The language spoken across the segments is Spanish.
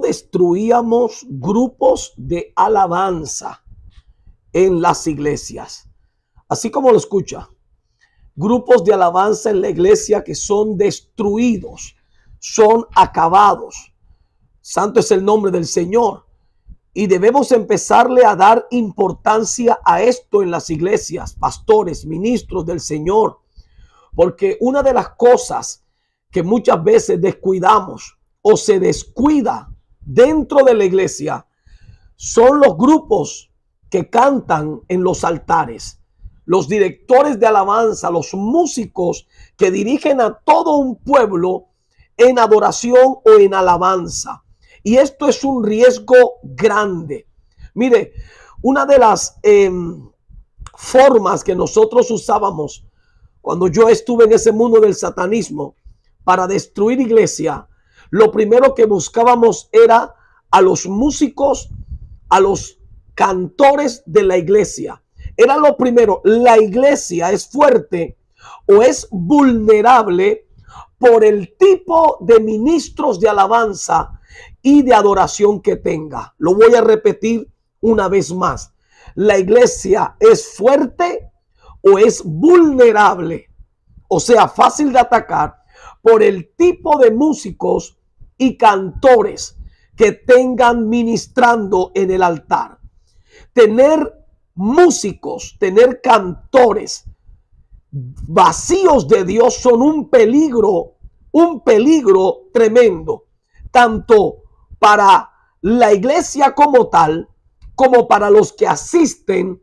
destruíamos grupos de alabanza en las iglesias. Así como lo escucha, grupos de alabanza en la iglesia que son destruidos, son acabados. Santo es el nombre del Señor. Y debemos empezarle a dar importancia a esto en las iglesias, pastores, ministros del Señor. Porque una de las cosas que muchas veces descuidamos o se descuida dentro de la iglesia son los grupos que cantan en los altares, los directores de alabanza, los músicos que dirigen a todo un pueblo en adoración o en alabanza. Y esto es un riesgo grande. Mire, una de las formas que nosotros usábamos cuando yo estuve en ese mundo del satanismo para destruir iglesia, lo primero que buscábamos era a los músicos, a los cantores de la iglesia. Era lo primero. La iglesia es fuerte o es vulnerable por el tipo de ministros de alabanza y de adoración que tenga. Lo voy a repetir una vez más. La iglesia es fuerte o es vulnerable, o sea, fácil de atacar por el tipo de músicos y cantores que tengan ministrando en el altar. Tener músicos, tener cantores vacíos de Dios son un peligro tremendo, tanto para la iglesia como tal, como para los que asisten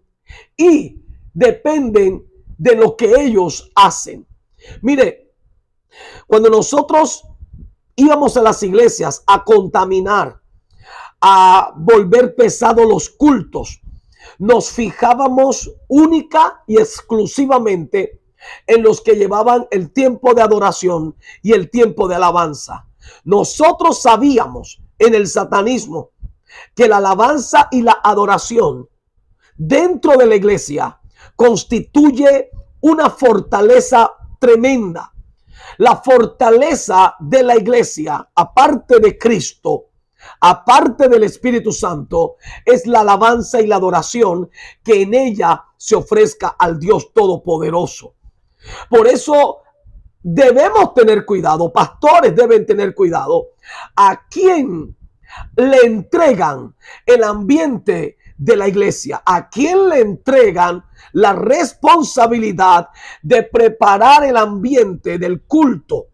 y dependen de lo que ellos hacen. Mire, cuando nosotros íbamos a las iglesias a contaminar, a volver pesados los cultos, nos fijábamos única y exclusivamente en los que llevaban el tiempo de adoración y el tiempo de alabanza. Nosotros sabíamos en el satanismo que la alabanza y la adoración dentro de la iglesia constituye una fortaleza tremenda. La fortaleza de la iglesia, aparte de Cristo, aparte del Espíritu Santo, es la alabanza y la adoración que en ella se ofrezca al Dios Todopoderoso. Por eso debemos tener cuidado, pastores deben tener cuidado a quién le entregan el ambiente de la iglesia, a quién le entregan la responsabilidad de preparar el ambiente del culto.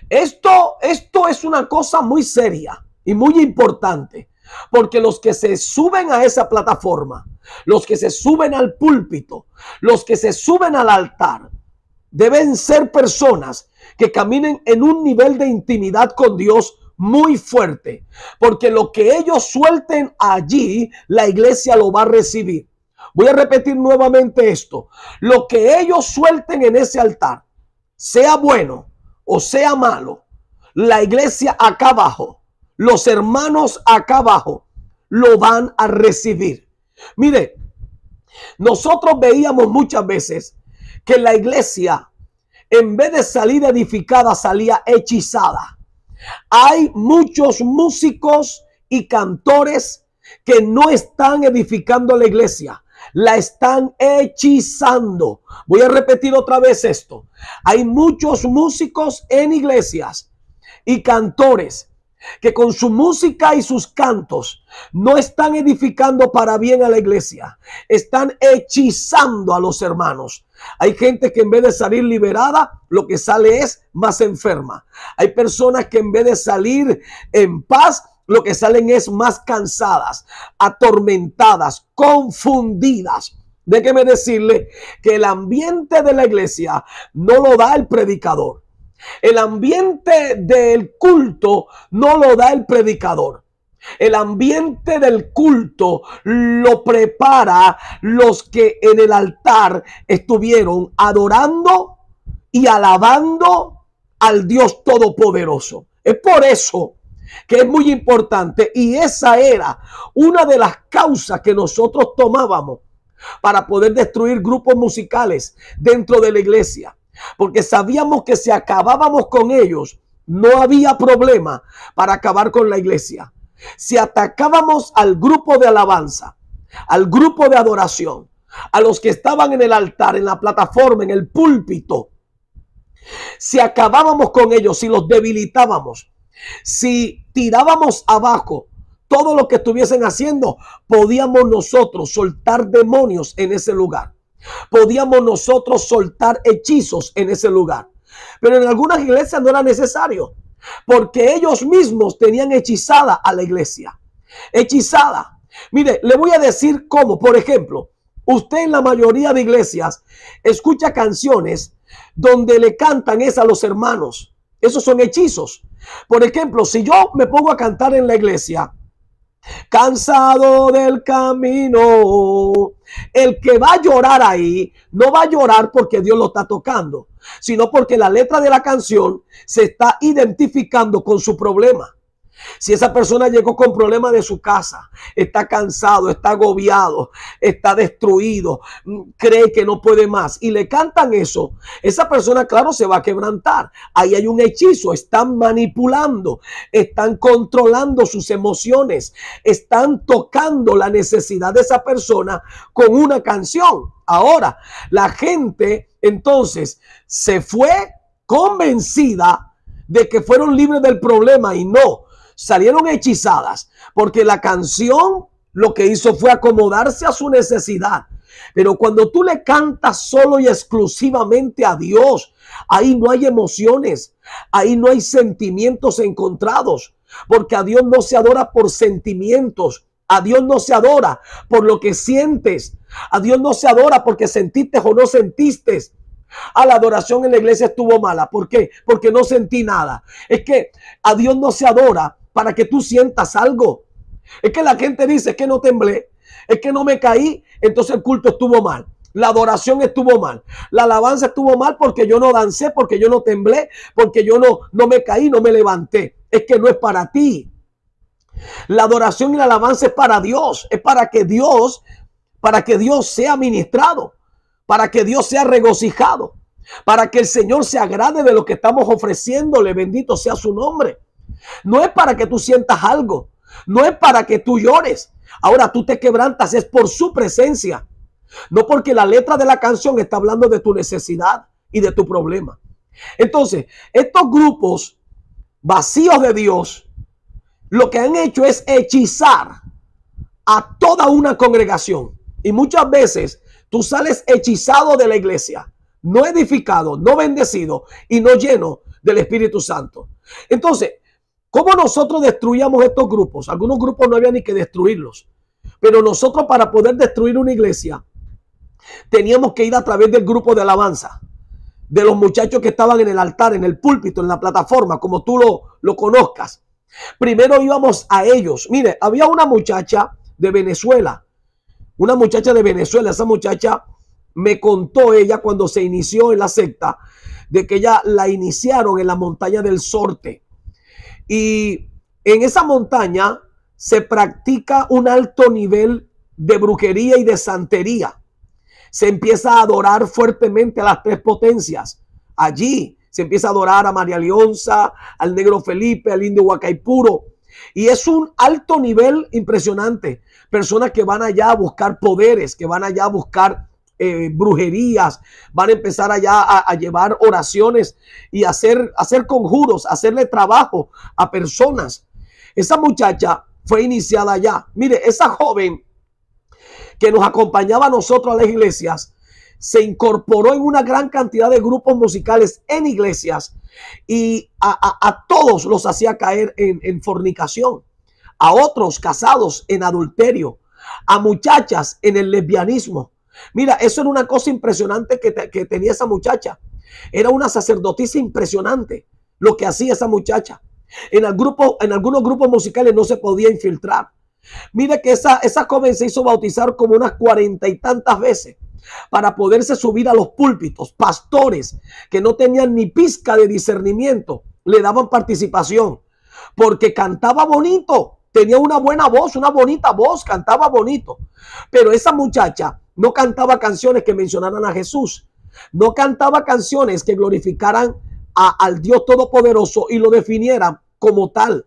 Esto es una cosa muy seria y muy importante, porque los que se suben a esa plataforma, los que se suben al púlpito, los que se suben al altar, deben ser personas que caminen en un nivel de intimidad con Dios muy fuerte, porque lo que ellos suelten allí, la iglesia lo va a recibir. Voy a repetir nuevamente esto. Lo que ellos suelten en ese altar, sea bueno o sea malo, la iglesia acá abajo, los hermanos acá abajo, lo van a recibir. Mire, nosotros veíamos muchas veces que la iglesia, en vez de salir edificada, salía hechizada. Hay muchos músicos y cantores que no están edificando la iglesia, la están hechizando. Voy a repetir otra vez esto. Hay muchos músicos en iglesias y cantores que con su música y sus cantos no están edificando para bien a la iglesia, están hechizando a los hermanos. Hay gente que en vez de salir liberada, lo que sale es más enferma. Hay personas que en vez de salir en paz, lo que salen es más cansadas, atormentadas, confundidas. Déjeme decirle que el ambiente de la iglesia no lo da el predicador. El ambiente del culto no lo da el predicador. El ambiente del culto lo prepara los que en el altar estuvieron adorando y alabando al Dios Todopoderoso. Es por eso que es muy importante, y esa era una de las causas que nosotros tomábamos para poder destruir grupos musicales dentro de la iglesia. Porque sabíamos que si acabábamos con ellos, no había problema para acabar con la iglesia. si atacábamos al grupo de alabanza, al grupo de adoración, a los que estaban en el altar, en la plataforma, en el púlpito, si acabábamos con ellos, si los debilitábamos, si tirábamos abajo todo lo que estuviesen haciendo, podíamos nosotros soltar demonios en ese lugar. Podíamos nosotros soltar hechizos en ese lugar. Pero en algunas iglesias no era necesario, porque ellos mismos tenían hechizada a la iglesia. Hechizada. Mire, le voy a decir cómo. Por ejemplo, usted en la mayoría de iglesias escucha canciones donde le cantan a los hermanos. Esos son hechizos. Por ejemplo, si yo me pongo a cantar en la iglesia, cansado del camino, el que va a llorar ahí no va a llorar porque Dios lo está tocando, sino porque la letra de la canción se está identificando con su problema. Si esa persona llegó con problemas de su casa, está cansado, está agobiado, está destruido, cree que no puede más y le cantan eso, esa persona, claro, se va a quebrantar. Ahí hay un hechizo, están manipulando, están controlando sus emociones, están tocando la necesidad de esa persona con una canción. Ahora, la gente entonces se fue convencida de que fueron libres del problema y no. Salieron hechizadas porque la canción lo que hizo fue acomodarse a su necesidad. Pero cuando tú le cantas solo y exclusivamente a Dios, ahí no hay emociones, ahí no hay sentimientos encontrados, porque a Dios no se adora por sentimientos, a Dios no se adora por lo que sientes, a Dios no se adora porque sentiste o no sentiste. La adoración en la iglesia estuvo mala. ¿Por qué? Porque no sentí nada. Es que a Dios no se adora para que tú sientas algo. Es que la gente dice que no temblé, es que no me caí, entonces el culto estuvo mal. La adoración estuvo mal. La alabanza estuvo mal porque yo no dancé, porque yo no temblé, porque yo no me caí, no me levanté. Es que no es para ti. La adoración y la alabanza es para Dios. Es para que Dios sea ministrado, para que Dios sea regocijado, para que el Señor se agrade de lo que estamos ofreciéndole. Bendito sea su nombre. No es para que tú sientas algo, no es para que tú llores. Ahora tú te quebrantas, es por su presencia, no porque la letra de la canción está hablando de tu necesidad y de tu problema. Entonces, estos grupos vacíos de Dios, lo que han hecho es hechizar a toda una congregación. Y muchas veces tú sales hechizado de la iglesia, no edificado, no bendecido y no lleno del Espíritu Santo. Entonces, ¿cómo nosotros destruíamos estos grupos? Algunos grupos no había ni que destruirlos. Pero nosotros, para poder destruir una iglesia, teníamos que ir a través del grupo de alabanza, de los muchachos que estaban en el altar, en el púlpito, en la plataforma, como tú lo conozcas. Primero íbamos a ellos. Mire, había una muchacha de Venezuela. Esa muchacha me contó ella cuando se inició en la secta, de que ella la iniciaron en la montaña del Sorte. Y en esa montaña se practica un alto nivel de brujería y de santería. Se empieza a adorar fuertemente a las tres potencias. Allí se empieza a adorar a María Leonza, al Negro Felipe, al Indio Huacaipuro. Y es un alto nivel impresionante. Personas que van allá a buscar poderes, que van allá a buscar brujerías, van a empezar allá a llevar oraciones y hacer conjuros, hacerle trabajo a personas. Esa muchacha fue iniciada allá. Mire, esa joven que nos acompañaba a nosotros a las iglesias se incorporó en una gran cantidad de grupos musicales en iglesias y a todos los hacía caer en fornicación, a otros casados en adulterio, a muchachas en el lesbianismo. Mira, eso era una cosa impresionante que tenía esa muchacha. Era una sacerdotisa impresionante lo que hacía esa muchacha. En algunos grupos musicales no se podía infiltrar. Mire que esa joven se hizo bautizar como unas 40 y tantas veces para poderse subir a los púlpitos. Pastores que no tenían ni pizca de discernimiento le daban participación porque cantaba bonito, tenía una buena voz, una bonita voz, cantaba bonito. Pero esa muchacha no cantaba canciones que mencionaran a Jesús, no cantaba canciones que glorificaran al Dios Todopoderoso y lo definieran como tal.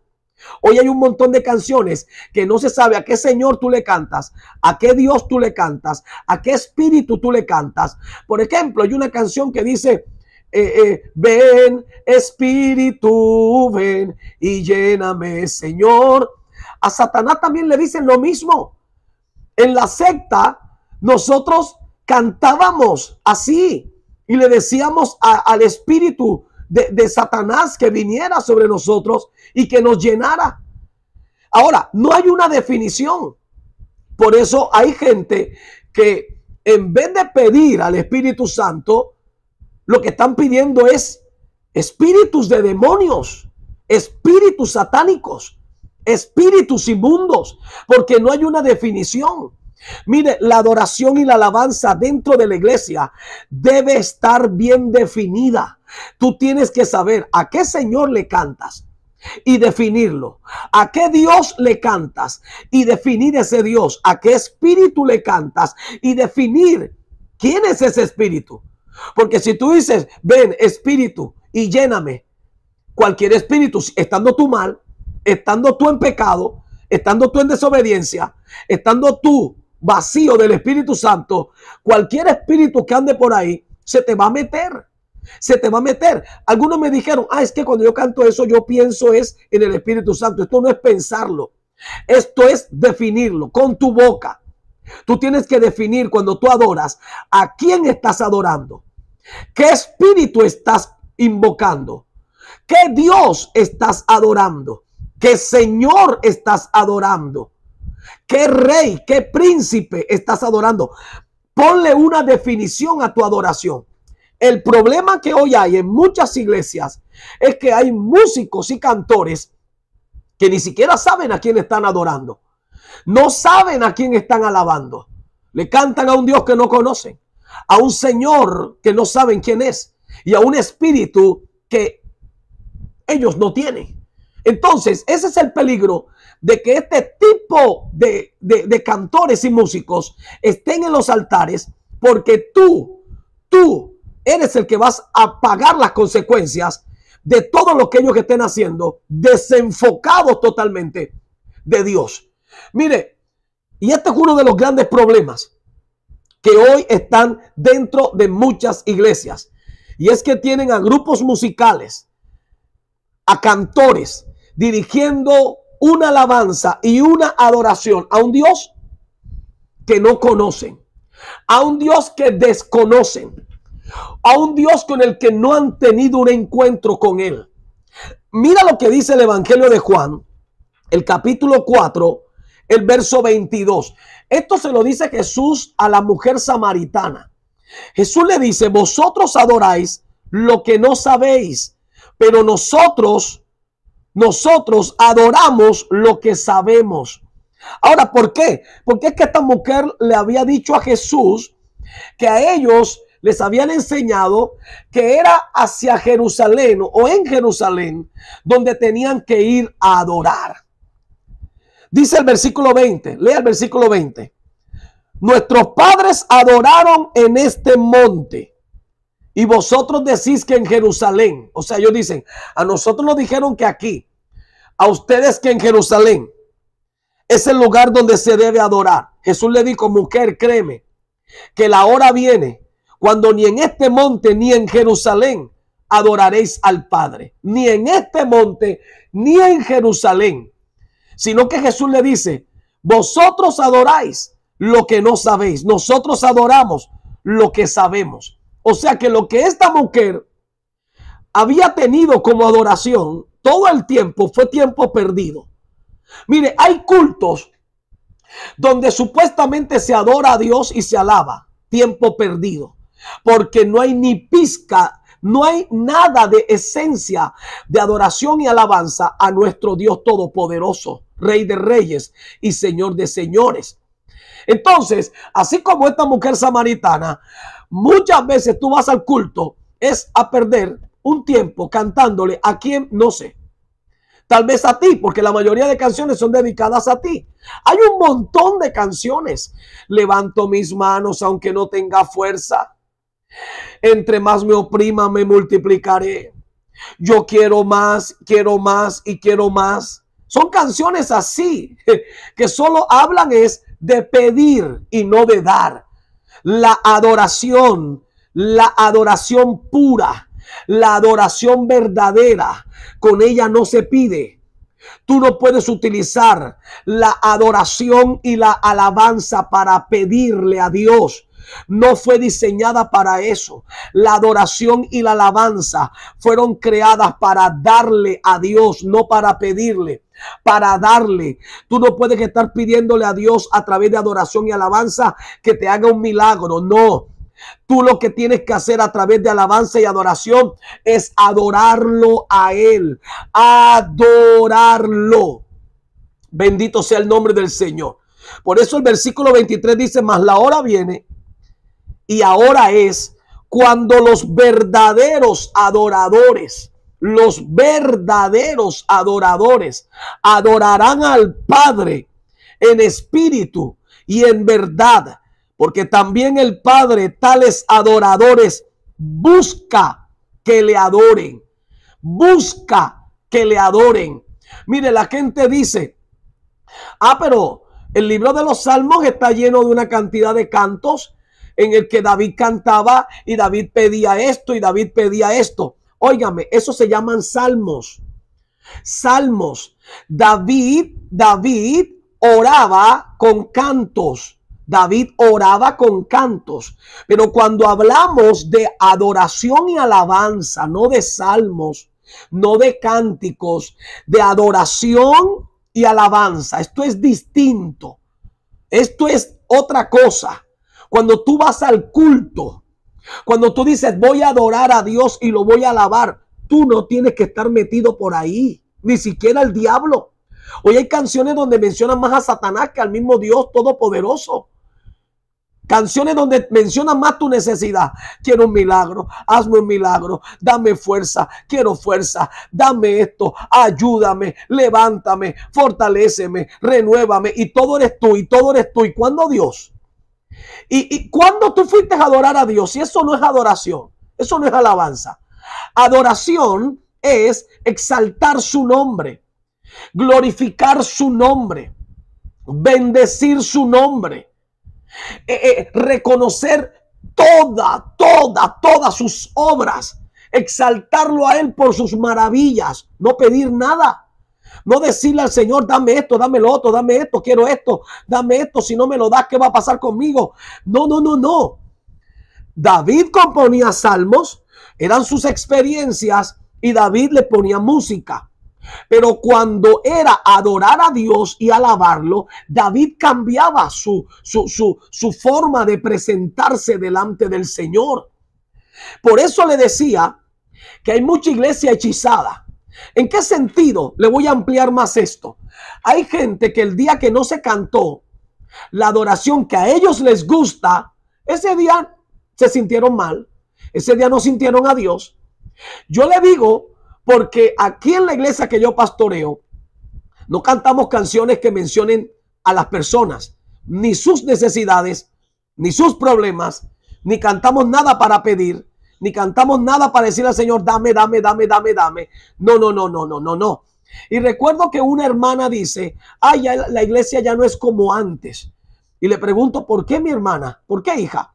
Hoy hay un montón de canciones que no se sabe a qué Señor tú le cantas, a qué Dios tú le cantas, a qué espíritu tú le cantas. Por ejemplo, hay una canción que dice, ven espíritu, ven y lléname, Señor. A Satanás también le dicen lo mismo. En la secta nosotros cantábamos así y le decíamos al espíritu de Satanás que viniera sobre nosotros y que nos llenara. Ahora, no hay una definición. Por eso hay gente que en vez de pedir al Espíritu Santo, lo que están pidiendo es espíritus de demonios, espíritus satánicos, espíritus inmundos, porque no hay una definición. Mire, la adoración y la alabanza dentro de la iglesia debe estar bien definida. Tú tienes que saber a qué Señor le cantas y definirlo. A qué Dios le cantas y definir ese Dios. A qué espíritu le cantas y definir quién es ese espíritu. Porque si tú dices, ven espíritu y lléname, cualquier espíritu, estando tú mal, estando tú en pecado, estando tú en desobediencia, estando tú vacío del Espíritu Santo, cualquier espíritu que ande por ahí se te va a meter. Se te va a meter. Algunos me dijeron, es que cuando yo canto eso, yo pienso es en el Espíritu Santo. Esto no es pensarlo. Esto es definirlo con tu boca. Tú tienes que definir cuando tú adoras a quién estás adorando. ¿Qué espíritu estás invocando? ¿Qué Dios estás adorando? ¿Qué Señor estás adorando? ¿Qué rey, qué príncipe estás adorando? Ponle una definición a tu adoración. El problema que hoy hay en muchas iglesias es que hay músicos y cantores que ni siquiera saben a quién están adorando. No saben a quién están alabando. Le cantan a un Dios que no conocen, a un Señor que no saben quién es y a un espíritu que ellos no tienen. Entonces, ese es el peligro de que este tipo de cantores y músicos estén en los altares, porque tú eres el que vas a pagar las consecuencias de todo lo que ellos estén haciendo, desenfocados totalmente de Dios. Mire, y este es uno de los grandes problemas que hoy están dentro de muchas iglesias, y es que tienen a grupos musicales, a cantores, dirigiendo una alabanza y una adoración a un Dios que no conocen, a un Dios que desconocen, a un Dios con el que no han tenido un encuentro con él. Mira lo que dice el Evangelio de Juan, el capítulo 4, el verso 22. Esto se lo dice Jesús a la mujer samaritana. Jesús le dice, vosotros adoráis lo que no sabéis, pero nosotros adoramos lo que sabemos. Ahora, ¿por qué? Porque es que esta mujer le había dicho a Jesús que a ellos les habían enseñado que era hacia Jerusalén o en Jerusalén donde tenían que ir a adorar. Dice el versículo 20, lea el versículo 20. Nuestros padres adoraron en este monte y vosotros decís que en Jerusalén. O sea, ellos dicen, a nosotros nos dijeron que aquí, a ustedes que en Jerusalén es el lugar donde se debe adorar. Jesús le dijo, mujer, créeme que la hora viene cuando ni en este monte ni en Jerusalén adoraréis al Padre. Ni en este monte ni en Jerusalén. Sino que Jesús le dice, vosotros adoráis lo que no sabéis. Nosotros adoramos lo que sabemos. O sea que lo que esta mujer había tenido como adoración todo el tiempo fue tiempo perdido. Mire, hay cultos donde supuestamente se adora a Dios y se alaba. Tiempo perdido. Porque no hay ni pizca, no hay nada de esencia de adoración y alabanza a nuestro Dios todopoderoso, Rey de reyes y Señor de señores. Entonces, así como esta mujer samaritana, muchas veces tú vas al culto, es a perder un tiempo cantándole a quien no sé. Tal vez a ti, porque la mayoría de canciones son dedicadas a ti. Hay un montón de canciones. Levanto mis manos aunque no tenga fuerza. Entre más me oprima, me multiplicaré. Yo quiero más y quiero más. Son canciones así, que solo hablan es de pedir y no de dar. La adoración pura, la adoración verdadera, con ella no se pide. Tú no puedes utilizar la adoración y la alabanza para pedirle a Dios. No fue diseñada para eso. La adoración y la alabanza fueron creadas para darle a Dios, no para pedirle, para darle. Tú no puedes estar pidiéndole a Dios a través de adoración y alabanza que te haga un milagro. No. Tú lo que tienes que hacer a través de alabanza y adoración es adorarlo a Él. Adorarlo. Bendito sea el nombre del Señor. Por eso el versículo 23 dice, mas la hora viene y ahora es cuando los verdaderos adoradores adorarán al Padre en espíritu y en verdad, porque también el Padre tales adoradores busca que le adoren. Busca que le adoren. Mire, la gente dice, pero el libro de los Salmos está lleno de una cantidad de cantos en el que David cantaba y David pedía esto y David pedía esto. Óigame, eso se llaman salmos. Salmos. David oraba con cantos. David oraba con cantos. Pero cuando hablamos de adoración y alabanza, no de salmos, no de cánticos, de adoración y alabanza, esto es distinto. Esto es otra cosa. Cuando tú vas al culto, cuando tú dices voy a adorar a Dios y lo voy a alabar, tú no tienes que estar metido por ahí, ni siquiera el diablo. Hoy hay canciones donde mencionan más a Satanás que al mismo Dios Todopoderoso. Canciones donde mencionan más tu necesidad. Quiero un milagro, hazme un milagro, dame fuerza, quiero fuerza, dame esto, ayúdame, levántame, fortaléceme, renuévame. Y todo eres tú, y todo eres tú. ¿Y cuándo Dios? ¿Y cuándo tú fuiste a adorar a Dios? Y eso no es adoración, eso no es alabanza. Adoración es exaltar su nombre, glorificar su nombre, bendecir su nombre. Reconocer todas sus obras, exaltarlo a Él por sus maravillas, no pedir nada, no decirle al Señor, dame esto, dame lo otro, dame esto, quiero esto, dame esto, si no me lo das, ¿qué va a pasar conmigo? No. David componía salmos, eran sus experiencias y David le ponía música. Pero cuando era adorar a Dios y alabarlo, David cambiaba su forma de presentarse delante del Señor. Por eso le decía que hay mucha iglesia hechizada. ¿En qué sentido? Le voy a ampliar más esto. Hay gente que el día que no se cantó la adoración que a ellos les gusta, ese día se sintieron mal. Ese día no sintieron a Dios. Yo le digo, porque aquí en la iglesia que yo pastoreo, no cantamos canciones que mencionen a las personas, ni sus necesidades, ni sus problemas, ni cantamos nada para pedir, ni cantamos nada para decirle al Señor, dame. No. Y recuerdo que una hermana dice, ya la iglesia ya no es como antes. Y le pregunto, ¿por qué, mi hermana? ¿Por qué, hija?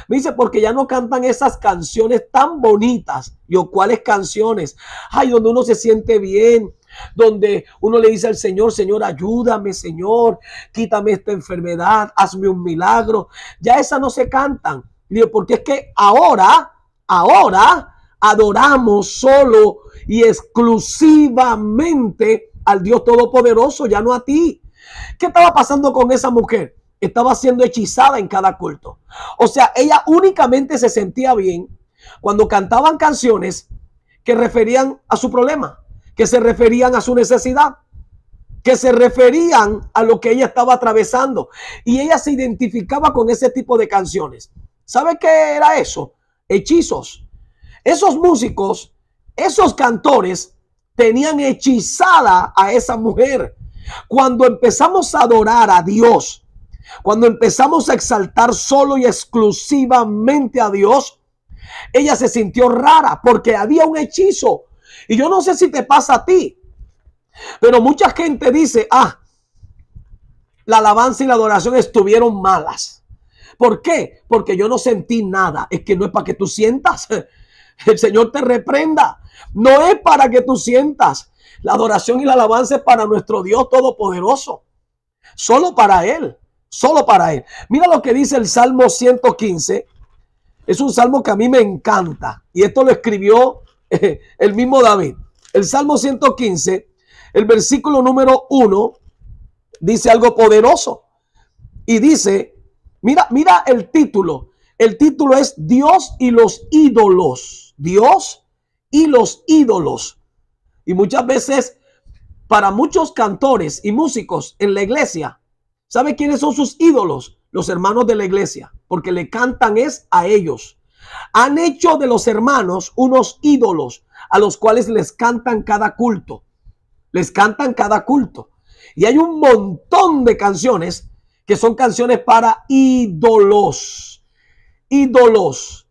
Me dice, porque ya no cantan esas canciones tan bonitas. Yo, ¿cuáles canciones? Donde uno se siente bien, donde uno le dice al Señor, Señor, ayúdame, Señor, quítame esta enfermedad, hazme un milagro. Ya esas no se cantan. Digo, porque es que ahora adoramos solo y exclusivamente al Dios Todopoderoso, ya no a ti. ¿Qué estaba pasando con esa mujer? Estaba siendo hechizada en cada culto. O sea, ella únicamente se sentía bien cuando cantaban canciones que referían a su problema, que se referían a su necesidad, que se referían a lo que ella estaba atravesando. Y ella se identificaba con ese tipo de canciones. ¿Sabe qué era eso? Hechizos. Esos músicos, esos cantores tenían hechizada a esa mujer. Cuando empezamos a adorar a Dios, cuando empezamos a exaltar solo y exclusivamente a Dios, ella se sintió rara porque había un hechizo. Y yo no sé si te pasa a ti, Pero mucha gente dice, la alabanza y la adoración estuvieron malas. ¿Por qué? Porque yo no sentí nada. Es que no es para que tú sientas. El Señor te reprenda. No es para que tú sientas. La adoración y la alabanza es para nuestro Dios Todopoderoso. Solo para Él. Solo para Él. Mira lo que dice el Salmo 115. Es un salmo que a mí me encanta. Y esto lo escribió el mismo David. El Salmo 115, el versículo número 1, dice algo poderoso. Y dice, mira el título. El título es Dios y los ídolos. Dios y los ídolos. Y muchas veces, para muchos cantores y músicos en la iglesia, ¿sabe quiénes son sus ídolos? Los hermanos de la iglesia, porque le cantan es a ellos. Han hecho de los hermanos unos ídolos a los cuales les cantan cada culto. Les cantan cada culto. Y hay un montón de canciones que son canciones para ídolos. Ídolos.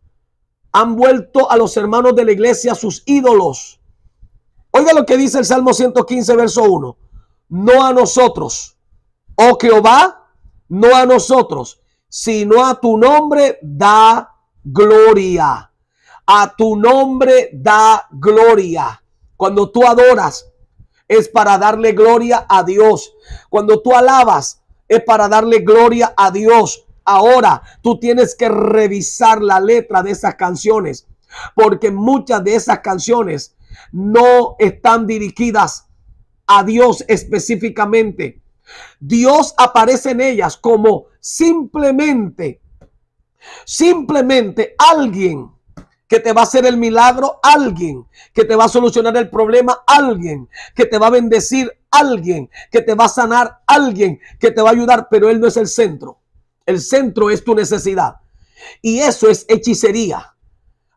Han vuelto a los hermanos de la iglesia sus ídolos. Oiga lo que dice el Salmo 115, verso 1. No a nosotros, oh Jehová, no a nosotros, sino a tu nombre da gloria. A tu nombre da gloria. Cuando tú adoras, es para darle gloria a Dios. Cuando tú alabas, es para darle gloria a Dios. Ahora, tú tienes que revisar la letra de esas canciones, porque muchas de esas canciones no están dirigidas a Dios específicamente. Dios aparece en ellas como simplemente alguien que te va a hacer el milagro, alguien que te va a solucionar el problema, alguien que te va a bendecir, alguien que te va a sanar, alguien que te va a ayudar, pero Él no es el centro. El centro es tu necesidad. Y eso es hechicería.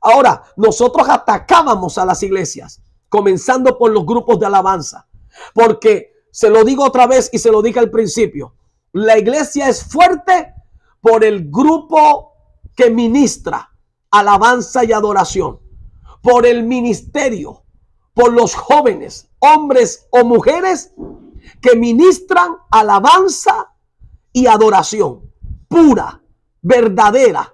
Ahora, nosotros atacábamos a las iglesias, comenzando por los grupos de alabanza, porque se lo digo otra vez y se lo dije al principio, la iglesia es fuerte por el grupo que ministra alabanza y adoración, por el ministerio, por los jóvenes, hombres o mujeres que ministran alabanza y adoración pura, verdadera,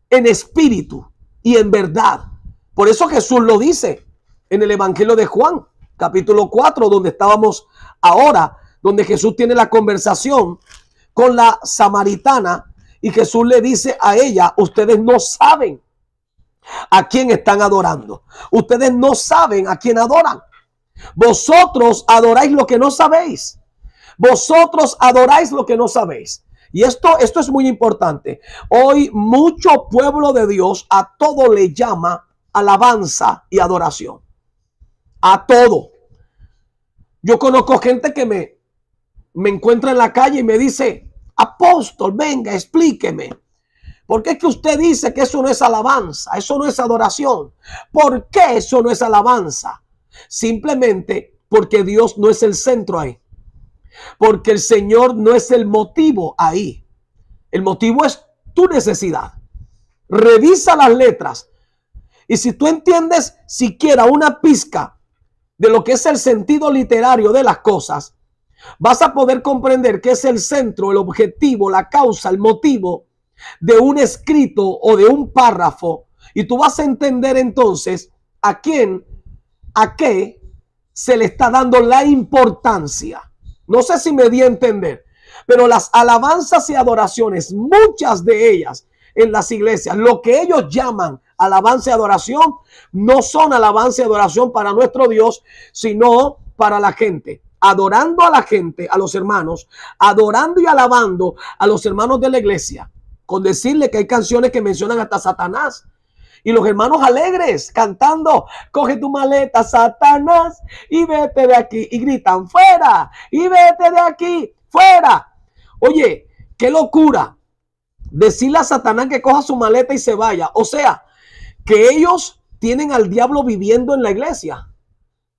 en espíritu y en verdad. Por eso Jesús lo dice en el Evangelio de Juan, capítulo 4, donde estábamos ahora, donde Jesús tiene la conversación con la samaritana y Jesús le dice a ella, ustedes no saben a quién están adorando. Ustedes no saben a quién adoran. Vosotros adoráis lo que no sabéis. Vosotros adoráis lo que no sabéis. Y esto es muy importante. Hoy mucho pueblo de Dios a todo le llama alabanza y adoración. A todo. Yo conozco gente que me encuentra en la calle y me dice, apóstol, venga, explíqueme. ¿Por qué es que usted dice que eso no es alabanza? Eso no es adoración. ¿Por qué eso no es alabanza? Simplemente porque Dios no es el centro ahí. Porque el Señor no es el motivo ahí. El motivo es tu necesidad. Revisa las letras. Y si tú entiendes siquiera una pizca de lo que es el sentido literario de las cosas, vas a poder comprender que es el centro, el objetivo, la causa, el motivo de un escrito o de un párrafo. Y tú vas a entender entonces a qué se le está dando la importancia. No sé si me di a entender, pero las alabanzas y adoraciones, muchas de ellas en las iglesias, lo que ellos llaman alabanza y adoración, no son alabanza y adoración para nuestro Dios, sino para la gente. Adorando a la gente, a los hermanos, adorando y alabando a los hermanos de la iglesia, con decirle que hay canciones que mencionan hasta Satanás. Y los hermanos alegres cantando, coge tu maleta, Satanás, y vete de aquí. Y gritan, fuera, y vete de aquí, fuera. Oye, qué locura decirle a Satanás que coja su maleta y se vaya. O sea, que ellos tienen al diablo viviendo en la iglesia.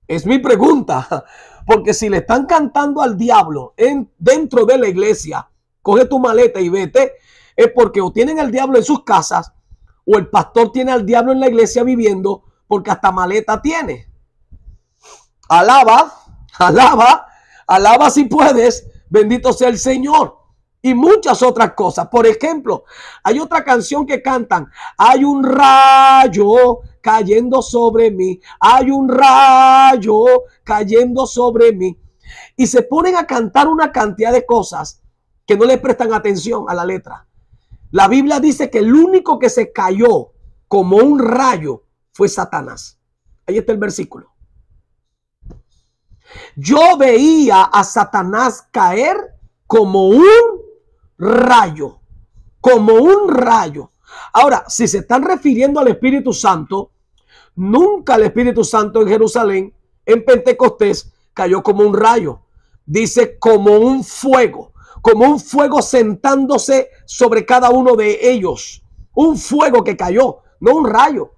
Es mi pregunta. Porque si le están cantando al diablo dentro de la iglesia, coge tu maleta y vete, es porque o tienen al diablo en sus casas, o el pastor tiene al diablo en la iglesia viviendo, porque hasta maleta tiene. Alaba, Alaba, alaba si puedes, bendito sea el Señor. Y muchas otras cosas. Por ejemplo, hay otra canción que cantan: hay un rayo cayendo sobre mí, hay un rayo cayendo sobre mí. Y se ponen a cantar una cantidad de cosas que no le prestan atención a la letra. La Biblia dice que el único que se cayó como un rayo fue Satanás. Ahí está el versículo. Yo veía a Satanás caer como un rayo, como un rayo. Ahora, si se están refiriendo al Espíritu Santo, nunca el Espíritu Santo en Jerusalén, en Pentecostés, cayó como un rayo. Dice como un fuego sentándose sobre cada uno de ellos. Un fuego que cayó, no un rayo.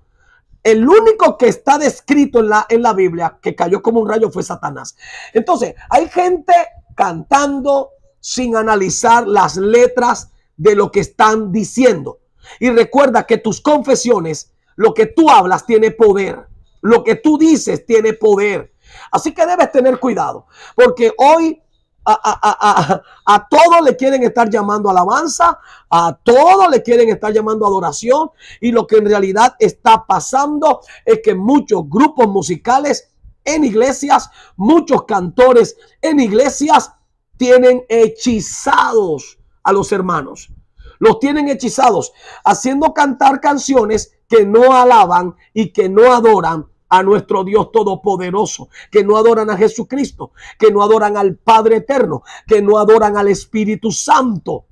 El único que está descrito en la Biblia que cayó como un rayo fue Satanás. Entonces, hay gente cantando sin analizar las letras de lo que están diciendo. Y recuerda que tus confesiones, lo que tú hablas tiene poder. Lo que tú dices tiene poder. Así que debes tener cuidado, porque hoy a todos le quieren estar llamando alabanza, a todos le quieren estar llamando adoración, y lo que en realidad está pasando es que muchos grupos musicales en iglesias, muchos cantores en iglesias tienen hechizados a los hermanos. Los tienen hechizados, haciendo cantar canciones que no alaban y que no adoran a nuestro Dios todopoderoso, que no adoran a Jesucristo, que no adoran al Padre eterno, que no adoran al Espíritu Santo.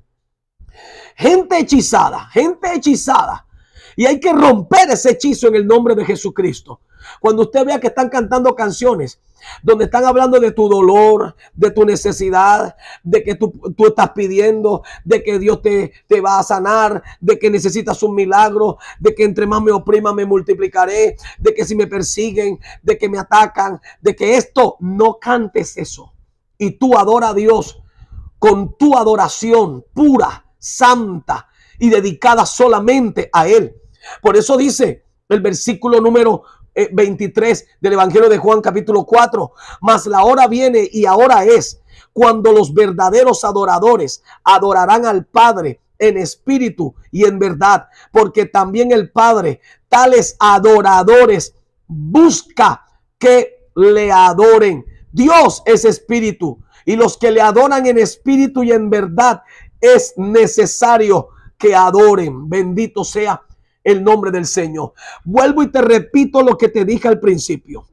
Gente hechizada, gente hechizada. Y hay que romper ese hechizo en el nombre de Jesucristo. Cuando usted vea que están cantando canciones donde están hablando de tu dolor, de tu necesidad, de que tú estás pidiendo, de que Dios te va a sanar, de que necesitas un milagro, de que entre más me oprima me multiplicaré, de que si me persiguen, de que me atacan, de que esto, no cantes eso. Y tú adora a Dios con tu adoración pura, santa y dedicada solamente a Él. Por eso dice el versículo número 23 del Evangelio de Juan capítulo 4: mas la hora viene y ahora es, cuando los verdaderos adoradores adorarán al Padre en espíritu y en verdad, porque también el Padre tales adoradores busca que le adoren. Dios es espíritu, y los que le adoran en espíritu y en verdad es necesario que adoren. Bendito sea el nombre del Señor. Vuelvo y te repito lo que te dije al principio.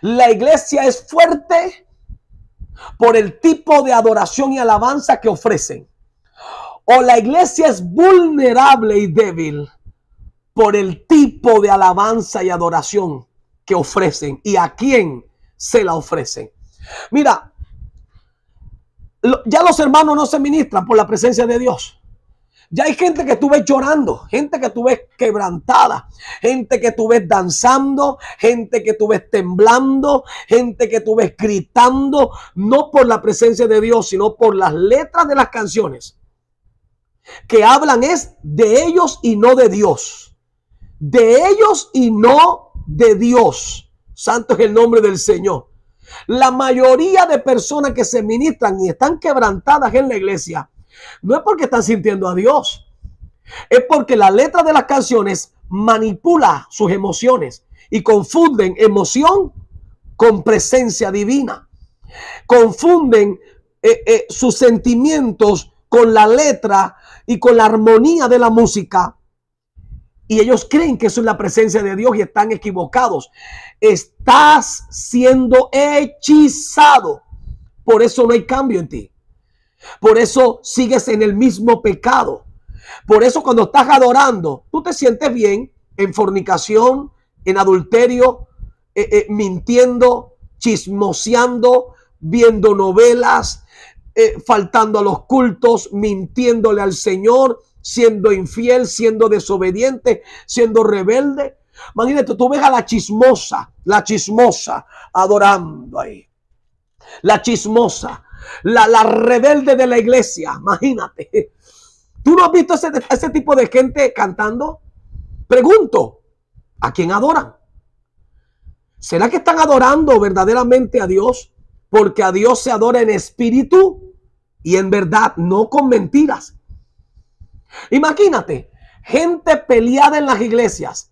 La iglesia es fuerte por el tipo de adoración y alabanza que ofrecen. O la iglesia es vulnerable y débil por el tipo de alabanza y adoración que ofrecen y a quién se la ofrecen. Mira, ya los hermanos no se ministran por la presencia de Dios. Ya hay gente que tú ves llorando, gente que tú ves quebrantada, gente que tú ves danzando, gente que tú ves temblando, gente que tú ves gritando, no por la presencia de Dios, sino por las letras de las canciones, que hablan es de ellos y no de Dios. De ellos y no de Dios. Santo es el nombre del Señor. La mayoría de personas que se ministran y están quebrantadas en la iglesia, no es porque están sintiendo a Dios, es porque la letra de las canciones manipula sus emociones y confunden emoción con presencia divina. Confunden sus sentimientos con la letra y con la armonía de la música. Y ellos creen que eso es la presencia de Dios y están equivocados. Estás siendo hechizado. Por eso no hay cambio en ti. Por eso sigues en el mismo pecado. Por eso cuando estás adorando, tú te sientes bien en fornicación, en adulterio, mintiendo, chismoseando, viendo novelas, faltando a los cultos, mintiéndole al Señor, siendo infiel, siendo desobediente, siendo rebelde. Imagínate, tú ves a la chismosa adorando ahí. La chismosa, la rebelde de la iglesia, imagínate. ¿Tú no has visto ese tipo de gente cantando? Pregunto, ¿a quién adoran? ¿Será que están adorando verdaderamente a Dios? Porque a Dios se adora en espíritu y en verdad, no con mentiras. Imagínate, gente peleada en las iglesias,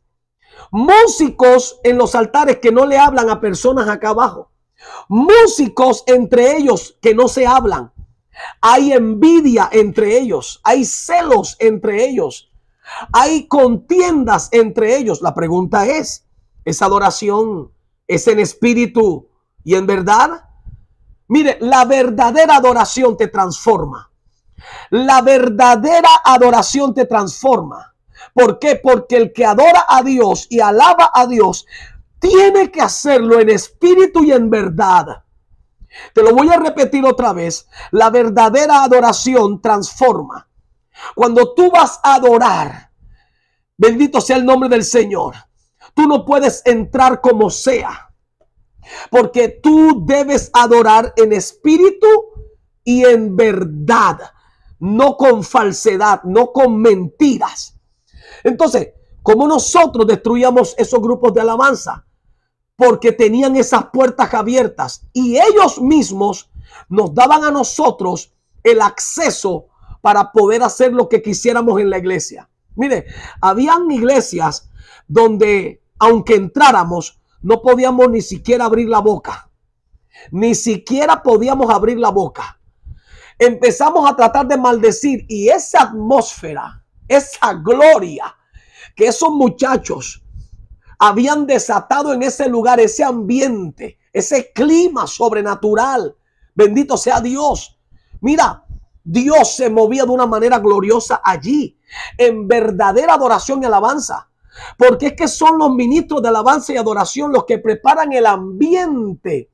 músicos en los altares que no le hablan a personas acá abajo, músicos entre ellos que no se hablan. Hay envidia entre ellos, hay celos entre ellos, hay contiendas entre ellos. La pregunta es, ¿esa adoración es en espíritu y en verdad? Mire, la verdadera adoración te transforma. La verdadera adoración te transforma. ¿Por qué? Porque el que adora a Dios y alaba a Dios tiene que hacerlo en espíritu y en verdad. Te lo voy a repetir otra vez. La verdadera adoración transforma. Cuando tú vas a adorar, bendito sea el nombre del Señor, tú no puedes entrar como sea, porque tú debes adorar en espíritu y en verdad, no con falsedad, no con mentiras. Entonces, ¿cómo nosotros destruíamos esos grupos de alabanza? Porque tenían esas puertas abiertas y ellos mismos nos daban a nosotros el acceso para poder hacer lo que quisiéramos en la iglesia. Mire, habían iglesias donde, aunque entráramos, no podíamos ni siquiera abrir la boca. Ni siquiera podíamos abrir la boca. Empezamos a tratar de maldecir y esa atmósfera, esa gloria que esos muchachos habían desatado en ese lugar, ese ambiente, ese clima sobrenatural. Bendito sea Dios. Mira, Dios se movía de una manera gloriosa allí, en verdadera adoración y alabanza. Porque es que son los ministros de alabanza y adoración los que preparan el ambiente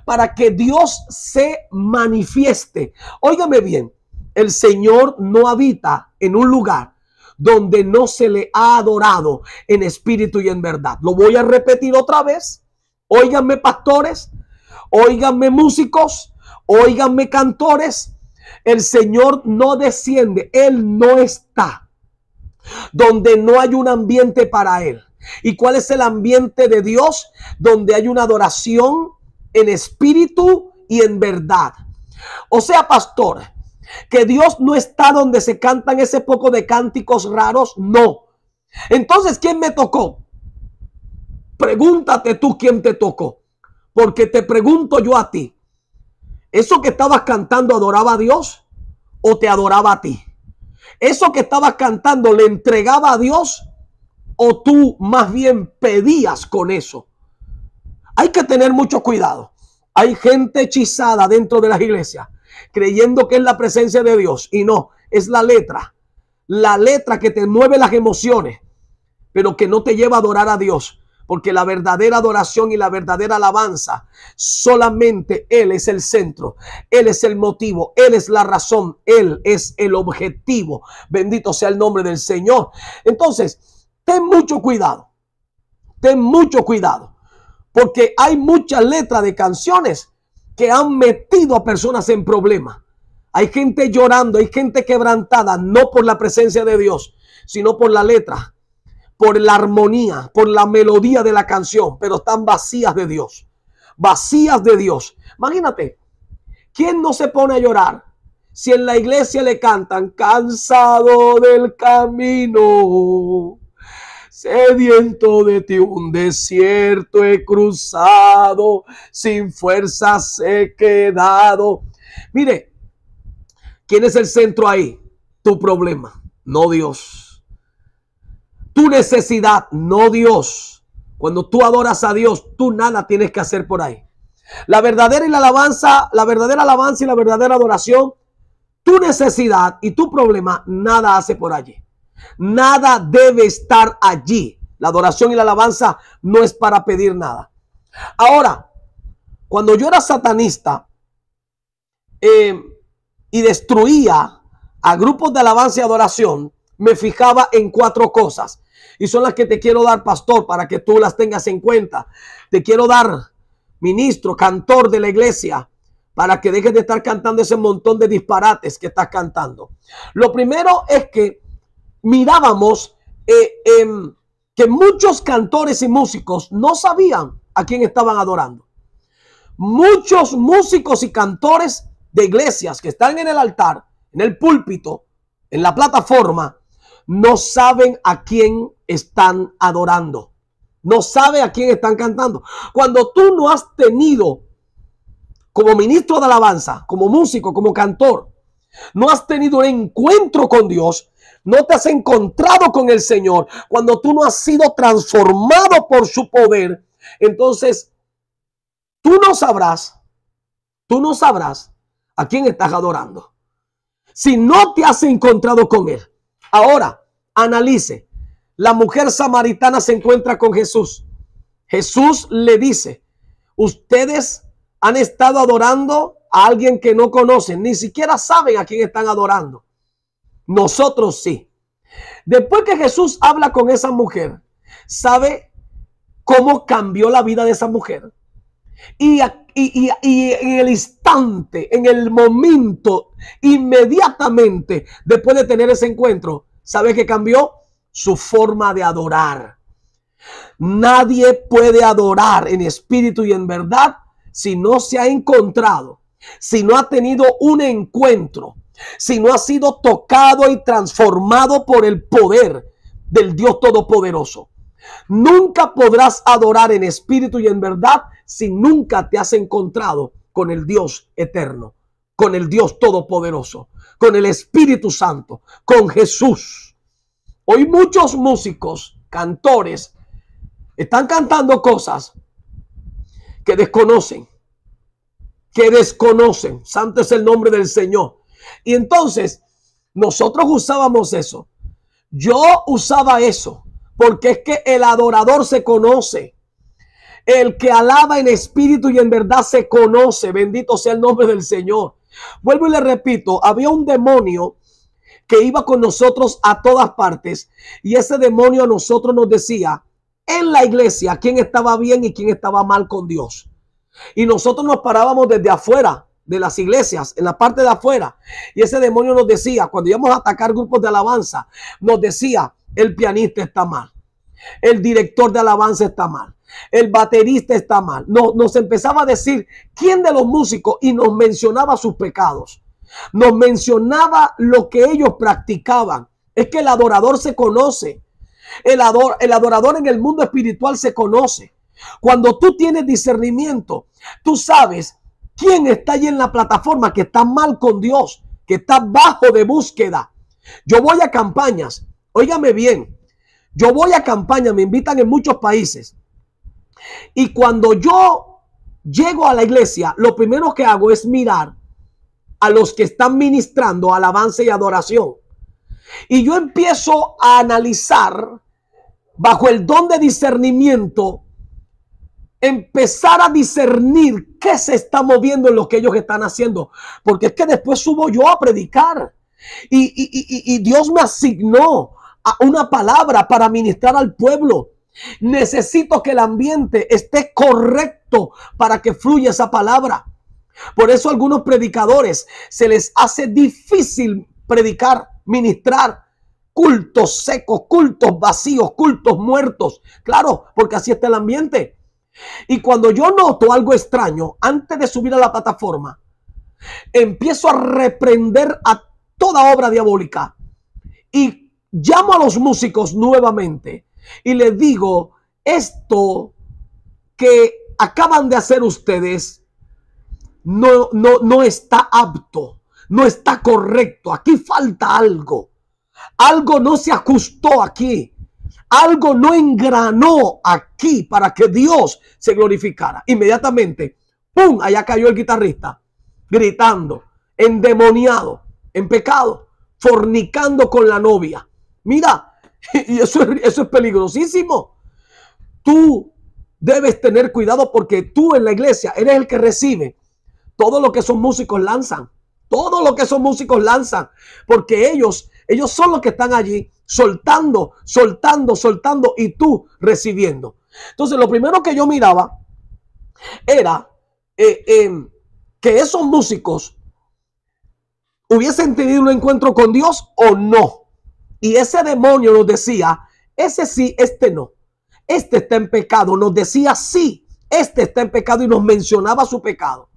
para que Dios se manifieste. Óigame bien, el Señor no habita en un lugar donde no se le ha adorado en espíritu y en verdad. Lo voy a repetir otra vez. Óiganme pastores, óiganme músicos, óiganme cantores. El Señor no desciende, Él no está donde no hay un ambiente para Él. ¿Y cuál es el ambiente de Dios? Donde hay una adoración en espíritu y en verdad. O sea, pastor, que Dios no está donde se cantan ese poco de cánticos raros. No. Entonces, ¿quién me tocó? Pregúntate tú quién te tocó. Porque te pregunto yo a ti. ¿Eso que estabas cantando adoraba a Dios o te adoraba a ti? ¿Eso que estabas cantando le entregaba a Dios o tú más bien pedías con eso? Hay que tener mucho cuidado. Hay gente hechizada dentro de las iglesias creyendo que es la presencia de Dios y no, es la letra que te mueve las emociones, pero que no te lleva a adorar a Dios. Porque la verdadera adoración y la verdadera alabanza, solamente Él es el centro, Él es el motivo, Él es la razón, Él es el objetivo. Bendito sea el nombre del Señor. Entonces, ten mucho cuidado, porque hay muchas letras de canciones que han metido a personas en problemas. Hay gente llorando, hay gente quebrantada, no por la presencia de Dios, sino por la letra, por la armonía, por la melodía de la canción, pero están vacías de Dios. Vacías de Dios. Imagínate, ¿quién no se pone a llorar si en la iglesia le cantan cansado del camino, sediento de ti un desierto he cruzado, sin fuerzas he quedado? Mire, ¿quién es el centro ahí? Tu problema, no Dios. Tu necesidad, no Dios. Cuando tú adoras a Dios, tú nada tienes que hacer por ahí. La verdadera alabanza y la verdadera adoración, tu necesidad y tu problema, nada hace por allí. Nada debe estar allí. La adoración y la alabanza no es para pedir nada. Ahora, cuando yo era satanista y destruía a grupos de alabanza y adoración, me fijaba en 4 cosas. Y son las que te quiero dar, pastor, para que tú las tengas en cuenta. Te quiero dar, ministro, cantor de la iglesia, para que dejes de estar cantando ese montón de disparates que estás cantando. Lo primero es que mirábamos que muchos cantores y músicos no sabían a quién estaban adorando. Muchos músicos y cantores de iglesias que están en el altar, en el púlpito, en la plataforma, no saben a quién están adorando. No saben a quién están cantando. Cuando tú no has tenido, como ministro de alabanza, como músico, como cantor, no has tenido un encuentro con Dios, no te has encontrado con el Señor, cuando tú no has sido transformado por su poder, entonces tú no sabrás a quién estás adorando si no te has encontrado con él. Ahora, analice. La mujer samaritana se encuentra con Jesús. Jesús le dice: ustedes han estado adorando a alguien que no conocen, ni siquiera saben a quién están adorando. Nosotros sí. Después que Jesús habla con esa mujer, ¿sabe cómo cambió la vida de esa mujer? Y en el instante, en el momento, inmediatamente después de tener ese encuentro, ¿sabe qué cambió? Su forma de adorar. Nadie puede adorar en espíritu y en verdad si no se ha encontrado, si no ha tenido un encuentro, si no ha sido tocado y transformado por el poder del Dios Todopoderoso. Nunca podrás adorar en espíritu y en verdad si nunca te has encontrado con el Dios eterno, con el Dios Todopoderoso, con el Espíritu Santo, con Jesús. Hoy muchos músicos, cantores, están cantando cosas que desconocen. Santo es el nombre del Señor. Y entonces nosotros usábamos eso. Yo usaba eso porque es que el adorador se conoce. El que alaba en espíritu y en verdad se conoce. Bendito sea el nombre del Señor. Vuelvo y le repito, había un demonio que iba con nosotros a todas partes, y ese demonio a nosotros nos decía en la iglesia quién estaba bien y quién estaba mal con Dios. Y nosotros nos parábamos desde afuera de las iglesias, en la parte de afuera, y ese demonio nos decía, cuando íbamos a atacar grupos de alabanza, nos decía: el pianista está mal, el director de alabanza está mal, el baterista está mal. Nos empezaba a decir quién de los músicos, y nos mencionaba sus pecados, nos mencionaba lo que ellos practicaban. Es que el adorador se conoce. El adorador en el mundo espiritual se conoce. Cuando tú tienes discernimiento, tú sabes quién está allí en la plataforma que está mal con Dios, que está bajo de búsqueda. Yo voy a campañas, óigame bien, yo voy a campañas, me invitan en muchos países, y cuando yo llego a la iglesia, lo primero que hago es mirar a los que están ministrando alabanza y adoración, y yo empiezo a analizar bajo el don de discernimiento, empezar a discernir qué se está moviendo en lo que ellos están haciendo, porque es que después subo yo a predicar y Dios me asignó a una palabra para ministrar al pueblo. Necesito que el ambiente esté correcto para que fluya esa palabra. Por eso a algunos predicadores se les hace difícil predicar, ministrar. Cultos secos, cultos vacíos, cultos muertos. Claro, porque así está el ambiente. Y cuando yo noto algo extraño, antes de subir a la plataforma, empiezo a reprender a toda obra diabólica y llamo a los músicos nuevamente y les digo: esto que acaban de hacer ustedes no está apto, no está correcto, aquí falta algo. Algo no se ajustó aquí. Algo no engranó aquí para que Dios se glorificara. Inmediatamente, ¡pum!, allá cayó el guitarrista, gritando, endemoniado, en pecado, fornicando con la novia. Mira, y eso es peligrosísimo. Tú debes tener cuidado, porque tú en la iglesia eres el que recibe todo lo que esos músicos lanzan. Todo lo que esos músicos lanzan, porque ellos son los que están allí soltando, y tú recibiendo. Entonces, lo primero que yo miraba era que esos músicos hubiesen tenido un encuentro con Dios o no. Y ese demonio nos decía: ese sí, este no. Este está en pecado. Nos decía sí, este está en pecado y nos mencionaba su pecado.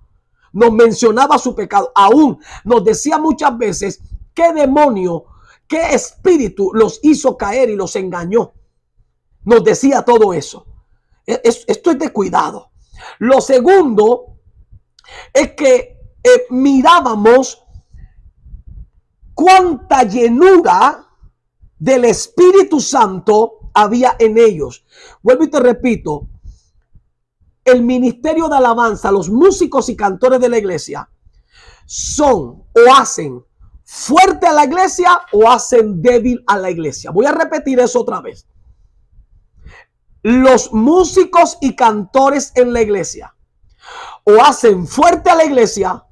Nos mencionaba su pecado. Aún nos decía muchas veces qué demonio, qué espíritu los hizo caer y los engañó. Nos decía todo eso. Esto es de cuidado. Lo segundo es que mirábamos cuánta llenura del Espíritu Santo había en ellos. Vuelvo y te repito, el ministerio de alabanza, los músicos y cantores de la iglesia son o hacen fuerte a la iglesia o hacen débil a la iglesia. Voy a repetir eso otra vez. Los músicos y cantores en la iglesia o hacen fuerte a la iglesia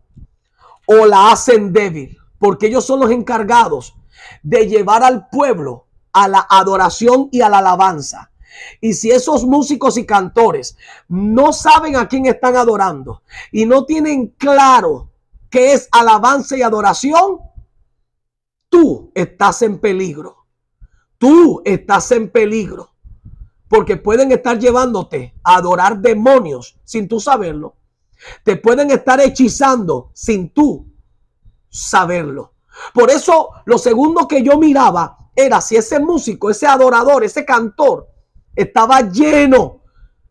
o la hacen débil, porque ellos son los encargados de llevar al pueblo a la adoración y a la alabanza. Y si esos músicos y cantores no saben a quién están adorando y no tienen claro qué es alabanza y adoración, tú estás en peligro. Tú estás en peligro. Porque pueden estar llevándote a adorar demonios sin tú saberlo. Te pueden estar hechizando sin tú saberlo. Por eso lo segundo que yo miraba era si ese músico, ese adorador, ese cantor estaba lleno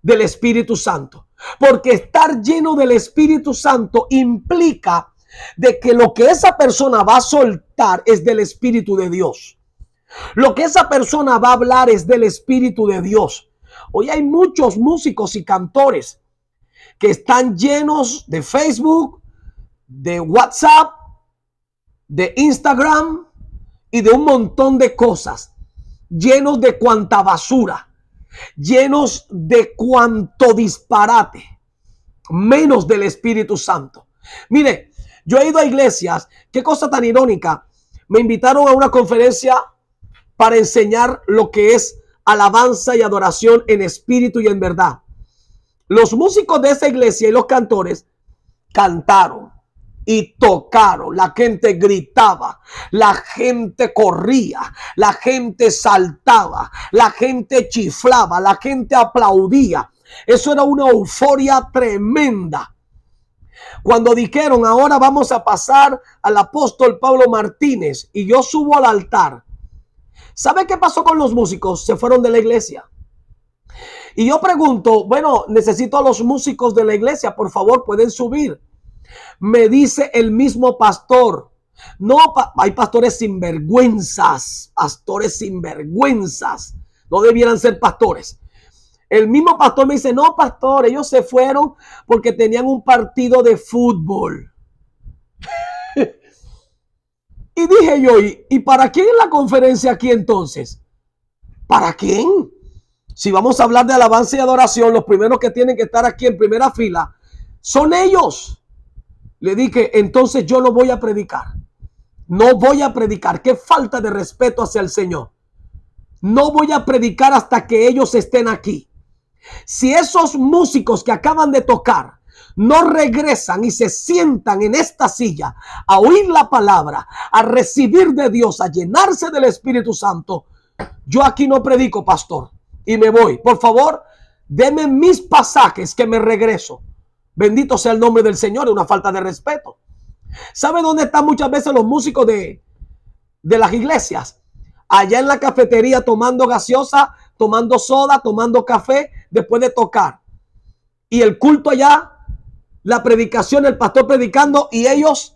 del Espíritu Santo. Porque estar lleno del Espíritu Santo implica de que lo que esa persona va a soltar es del Espíritu de Dios. Lo que esa persona va a hablar es del Espíritu de Dios. Hoy hay muchos músicos y cantores que están llenos de Facebook, de WhatsApp, de Instagram y de un montón de cosas. Llenos de cuanta basura, llenos de cuanto disparate, menos del Espíritu Santo. Mire, yo he ido a iglesias, qué cosa tan irónica. Me invitaron a una conferencia para enseñar lo que es alabanza y adoración en espíritu y en verdad. Los músicos de esa iglesia y los cantores cantaron y tocaron. La gente gritaba, la gente corría, la gente saltaba, la gente chiflaba, la gente aplaudía. Eso era una euforia tremenda. Cuando dijeron, ahora vamos a pasar al apóstol Pablo Martínez y yo subo al altar, ¿sabe qué pasó con los músicos? Se fueron de la iglesia. Y yo pregunto, bueno, necesito a los músicos de la iglesia, por favor, pueden subir. Me dice el mismo pastor, no, hay pastores sinvergüenzas, no debieran ser pastores. El mismo pastor me dice, no, pastor, ellos se fueron porque tenían un partido de fútbol. Y dije yo, ¿y para quién es la conferencia aquí entonces? ¿Para quién? Si vamos a hablar de alabanza y adoración, los primeros que tienen que estar aquí en primera fila son ellos. Le dije, entonces yo no voy a predicar. No voy a predicar. Qué falta de respeto hacia el Señor. No voy a predicar hasta que ellos estén aquí. Si esos músicos que acaban de tocar no regresan y se sientan en esta silla a oír la palabra, a recibir de Dios, a llenarse del Espíritu Santo, yo aquí no predico, pastor, y me voy. Por favor, deme mis pasajes que me regreso. Bendito sea el nombre del Señor. Es una falta de respeto. ¿Sabe dónde están muchas veces los músicos de las iglesias? Allá en la cafetería tomando gaseosa, tomando soda, tomando café después de tocar. Y el culto allá, la predicación, el pastor predicando y ellos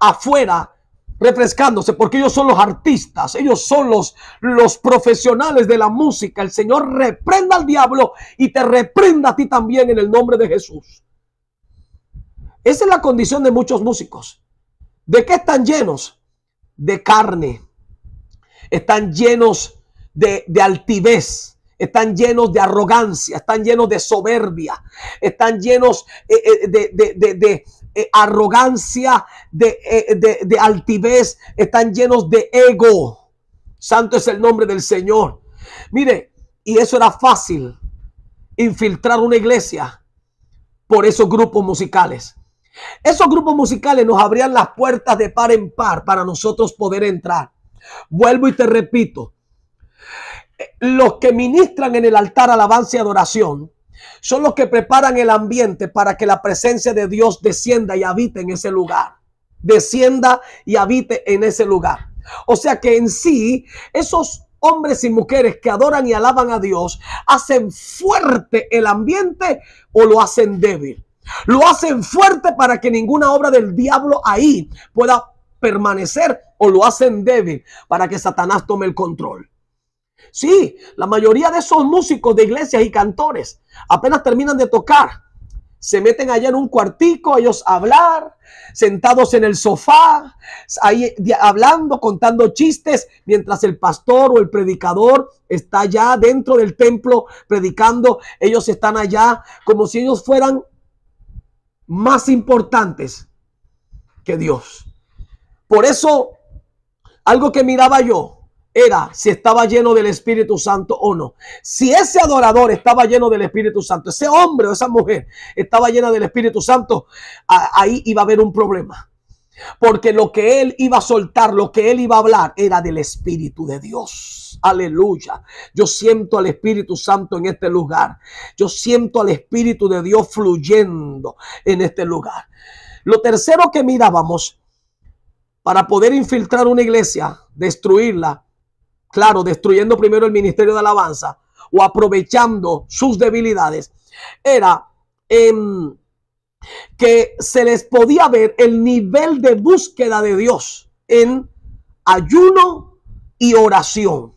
afuera refrescándose, porque ellos son los artistas, ellos son los profesionales de la música. El Señor reprenda al diablo y te reprenda a ti también en el nombre de Jesús. Esa es la condición de muchos músicos. ¿De qué están llenos? De carne. Están llenos de altivez. Están llenos de arrogancia. Están llenos de soberbia. Están llenos de arrogancia, de altivez. Están llenos de ego. Santo es el nombre del Señor. Mire, y eso era fácil. Infiltrar una iglesia por esos grupos musicales. Esos grupos musicales nos abrían las puertas de par en par para nosotros poder entrar. Vuelvo y te repito, Los que ministran en el altar alabanza y adoración son los que preparan el ambiente para que la presencia de Dios descienda y habite en ese lugar. Descienda y habite en ese lugar. O sea que en sí, esos hombres y mujeres que adoran y alaban a Dios hacen fuerte el ambiente o lo hacen débil. Lo hacen fuerte para que ninguna obra del diablo ahí pueda permanecer, o lo hacen débil para que Satanás tome el control. Sí, la mayoría de esos músicos de iglesias y cantores apenas terminan de tocar, se meten allá en un cuartico, ellos a hablar, sentados en el sofá, ahí hablando, contando chistes, mientras el pastor o el predicador está allá dentro del templo predicando. Ellos están allá como si ellos fueran más importantes que Dios. Por eso, algo que miraba yo era si estaba lleno del Espíritu Santo o no. Si ese adorador estaba lleno del Espíritu Santo, ese hombre o esa mujer estaba llena del Espíritu Santo, ahí iba a haber un problema. Porque lo que él iba a soltar, lo que él iba a hablar era del Espíritu de Dios. Aleluya. Yo siento al Espíritu Santo en este lugar. Yo siento al Espíritu de Dios fluyendo en este lugar. Lo tercero que mirábamos para poder infiltrar una iglesia, destruirla, claro, destruyendo primero el ministerio de alabanza o aprovechando sus debilidades, era que se les podía ver el nivel de búsqueda de Dios en ayuno y oración.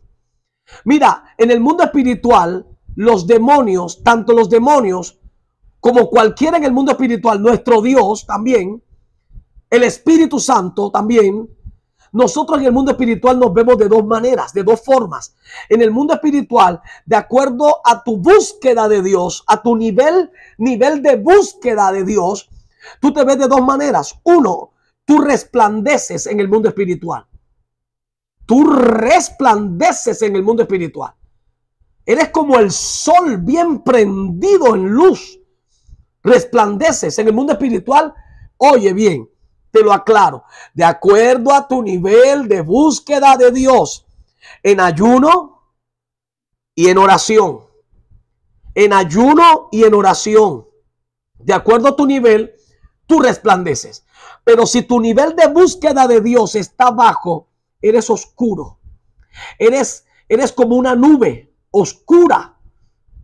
Mira, en el mundo espiritual, los demonios, tanto los demonios como cualquiera en el mundo espiritual, nuestro Dios también, el Espíritu Santo también, nosotros en el mundo espiritual nos vemos de dos maneras, de dos formas. En el mundo espiritual, de acuerdo a tu búsqueda de Dios, a tu nivel de búsqueda de Dios, tú te ves de dos maneras. Uno, tú resplandeces en el mundo espiritual. Tú resplandeces en el mundo espiritual. Eres como el sol bien prendido en luz. Resplandeces en el mundo espiritual. Oye bien, te lo aclaro, de acuerdo a tu nivel de búsqueda de Dios, en ayuno y en oración, en ayuno y en oración, de acuerdo a tu nivel, tú resplandeces. Pero si tu nivel de búsqueda de Dios está bajo, eres oscuro, eres como una nube oscura,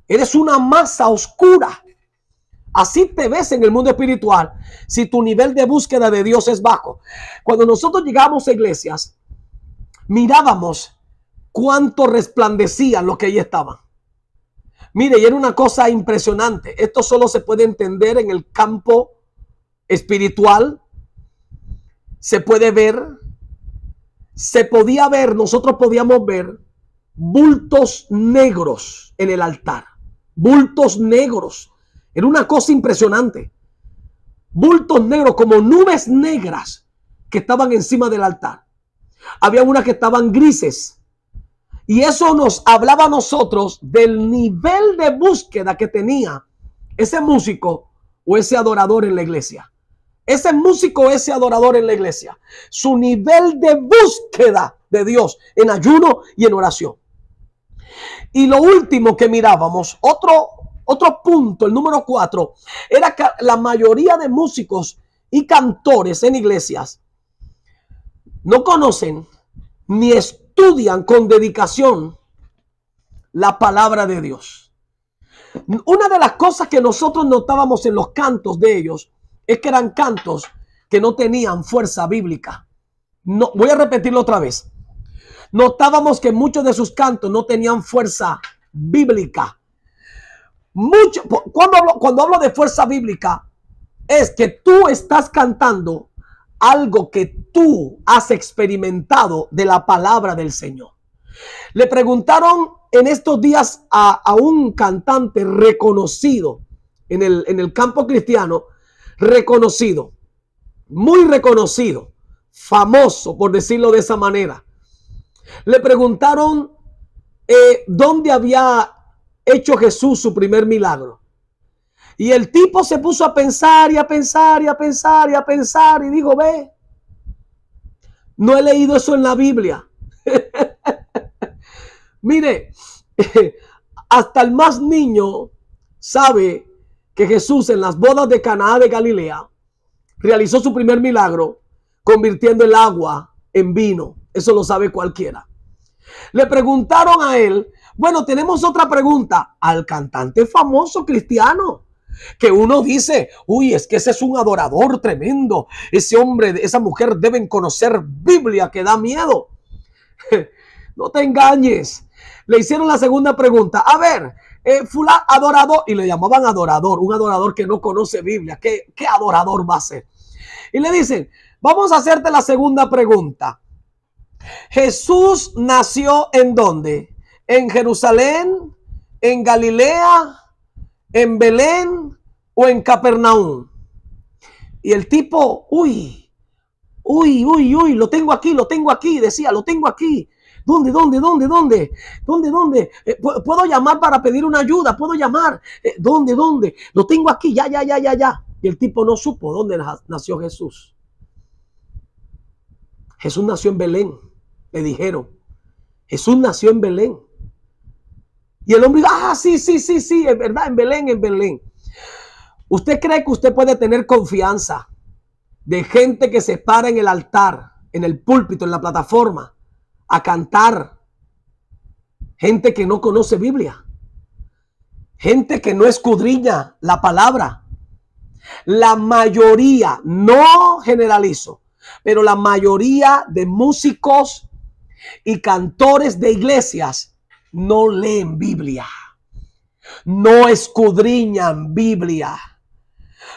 eres una masa oscura. Así te ves en el mundo espiritual si tu nivel de búsqueda de Dios es bajo. Cuando nosotros llegamos a iglesias, mirábamos cuánto resplandecían los que allí estaban. Mire, y era una cosa impresionante. Esto solo se puede entender en el campo espiritual. Se puede ver, se podía ver, nosotros podíamos ver bultos negros en el altar. Bultos negros. Era una cosa impresionante. Bultos negros, como nubes negras que estaban encima del altar. Había unas que estaban grises. Y eso nos hablaba a nosotros del nivel de búsqueda que tenía ese músico o ese adorador en la iglesia. Ese músico o ese adorador en la iglesia. Su nivel de búsqueda de Dios en ayuno y en oración. Y lo último que mirábamos, otro punto, el número 4, era que la mayoría de músicos y cantores en iglesias no conocen ni estudian con dedicación la palabra de Dios. Una de las cosas que nosotros notábamos en los cantos de ellos es que eran cantos que no tenían fuerza bíblica. No, voy a repetirlo otra vez. Notábamos que muchos de sus cantos no tenían fuerza bíblica. Cuando hablo de fuerza bíblica, es que tú estás cantando algo que tú has experimentado de la palabra del Señor. Le preguntaron en estos días a un cantante reconocido en el campo cristiano, reconocido, muy reconocido, famoso, por decirlo de esa manera. Le preguntaron dónde había hecho Jesús su primer milagro. Y el tipo se puso a pensar y a pensar y a pensar y a pensar y dijo, ve, no he leído eso en la Biblia. Mire, hasta el más niño sabe que Jesús en las bodas de Caná de Galilea realizó su primer milagro convirtiendo el agua en vino. Eso lo sabe cualquiera. Le preguntaron a él, bueno, tenemos otra pregunta, al cantante famoso cristiano, que uno dice, uy, es que ese es un adorador tremendo, ese hombre, esa mujer deben conocer Biblia, que da miedo. No te engañes. Le hicieron la segunda pregunta, a ver, fulano adorador, y le llamaban adorador, un adorador que no conoce Biblia, ¿qué adorador va a ser? Y le dicen, vamos a hacerte la segunda pregunta. Jesús nació ¿en dónde? ¿En Jerusalén? ¿En Galilea? ¿En Belén? ¿O en Capernaum? Y el tipo, uy, lo tengo aquí, decía, lo tengo aquí. ¿Dónde? ¿Puedo llamar para pedir una ayuda? ¿Puedo llamar? ¿Dónde? Lo tengo aquí, ya. Y el tipo no supo dónde nació Jesús. Jesús nació en Belén. Le dijeron, Jesús nació en Belén. Y el hombre dijo, sí, es verdad, en Belén. ¿Usted cree que usted puede tener confianza de gente que se para en el altar, en el púlpito, en la plataforma, a cantar? Gente que no conoce Biblia. Gente que no escudriña la palabra. La mayoría, no generalizo, pero la mayoría de músicos y cantores de iglesias no leen Biblia, no escudriñan Biblia,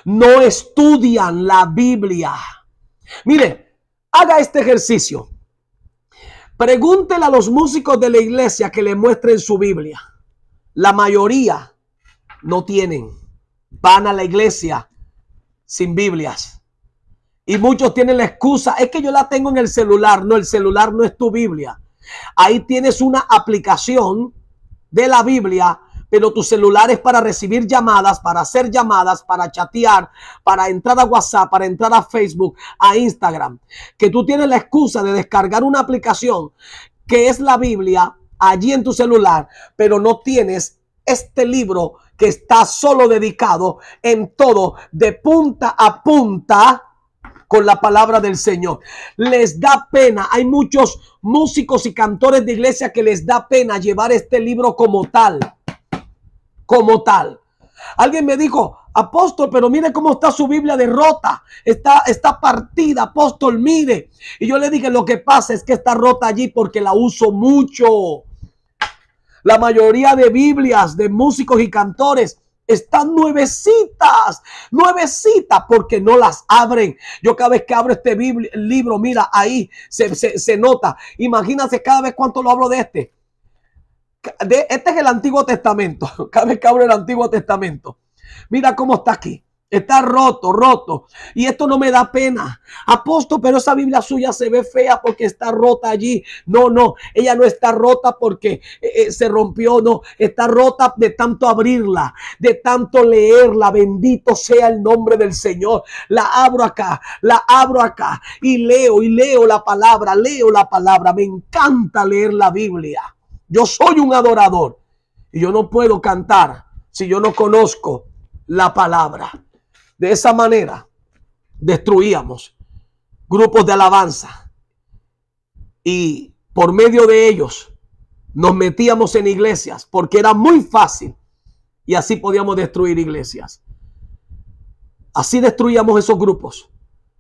no estudian la Biblia. Mire, haga este ejercicio. Pregúntele a los músicos de la iglesia que le muestren su Biblia. La mayoría no tienen. Van a la iglesia sin Biblias. Y muchos tienen la excusa, es que yo la tengo en el celular. No, el celular no es tu Biblia. Ahí tienes una aplicación de la Biblia, pero tu celular es para recibir llamadas, para hacer llamadas, para chatear, para entrar a WhatsApp, para entrar a Facebook, a Instagram. Que tú tienes la excusa de descargar una aplicación que es la Biblia allí en tu celular, pero no tienes este libro que está solo dedicado en todo, de punta a punta, con la palabra del Señor. Les da pena. Hay muchos músicos y cantores de iglesia que les da pena llevar este libro como tal. Como tal. Alguien me dijo, apóstol, pero mire cómo está su Biblia de rota. Está partida, apóstol, mire. Y yo le dije, lo que pasa es que está rota allí porque la uso mucho. La mayoría de Biblias de músicos y cantores están nuevecitas porque no las abren. Yo cada vez que abro este libro, mira, ahí se nota. Imagínate cada vez cuánto lo hablo de este. Este es el Antiguo Testamento. Cada vez que abro el Antiguo Testamento, mira cómo está aquí. Está roto. Y esto no me da pena. Apóstol, pero esa Biblia suya se ve fea porque está rota allí. No. Ella no está rota porque se rompió. No. Está rota de tanto abrirla, de tanto leerla. Bendito sea el nombre del Señor. La abro acá. Y leo la palabra. Me encanta leer la Biblia. Yo soy un adorador. Y yo no puedo cantar si yo no conozco la palabra. De esa manera destruíamos grupos de alabanza y por medio de ellos nos metíamos en iglesias porque era muy fácil y así podíamos destruir iglesias. Así destruíamos esos grupos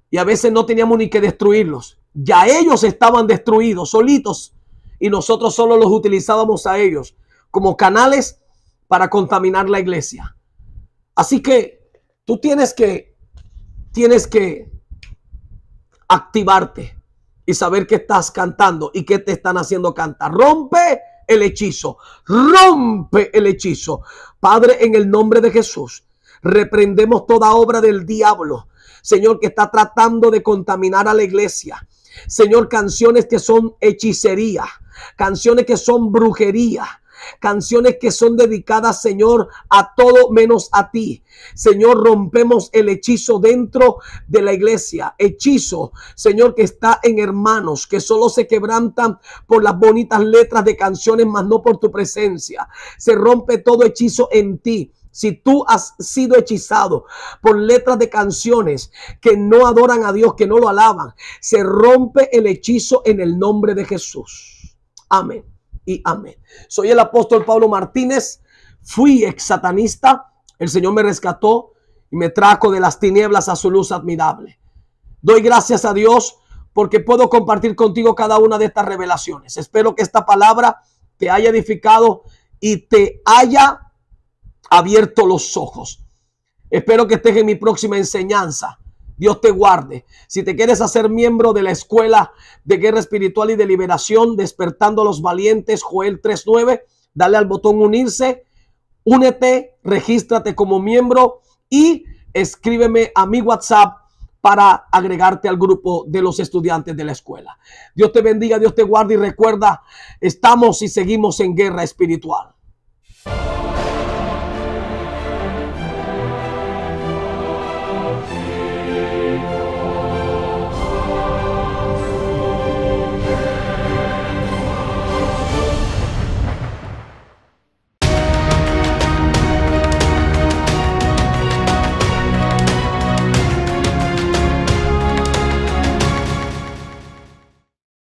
y a veces no teníamos ni que destruirlos. Ya ellos estaban destruidos solitos y nosotros solo los utilizábamos a ellos como canales para contaminar la iglesia. Así que tú tienes que activarte y saber qué estás cantando y qué te están haciendo cantar. Rompe el hechizo. Padre, en el nombre de Jesús, reprendemos toda obra del diablo, Señor, que está tratando de contaminar a la iglesia. Señor, canciones que son hechicería, canciones que son brujería, canciones que son dedicadas, Señor, a todo menos a ti. Señor, rompemos el hechizo dentro de la iglesia, hechizo, Señor, que está en hermanos, que solo se quebrantan por las bonitas letras de canciones, mas no por tu presencia. Se rompe todo hechizo en ti. Si tú has sido hechizado por letras de canciones que no adoran a Dios, que no lo alaban, se rompe el hechizo en el nombre de Jesús. Amén y amén. Soy el apóstol Pablo Martínez. Fui ex satanista. El Señor me rescató y me trajo de las tinieblas a su luz admirable. Doy gracias a Dios porque puedo compartir contigo cada una de estas revelaciones. Espero que esta palabra te haya edificado y te haya abierto los ojos. Espero que estés en mi próxima enseñanza. Dios te guarde. Si te quieres hacer miembro de la Escuela de Guerra Espiritual y de Liberación, Despertando a los Valientes, Joel 3:9, dale al botón unirse, únete, regístrate como miembro y escríbeme a mi WhatsApp para agregarte al grupo de los estudiantes de la escuela. Dios te bendiga, Dios te guarde y recuerda, estamos y seguimos en guerra espiritual.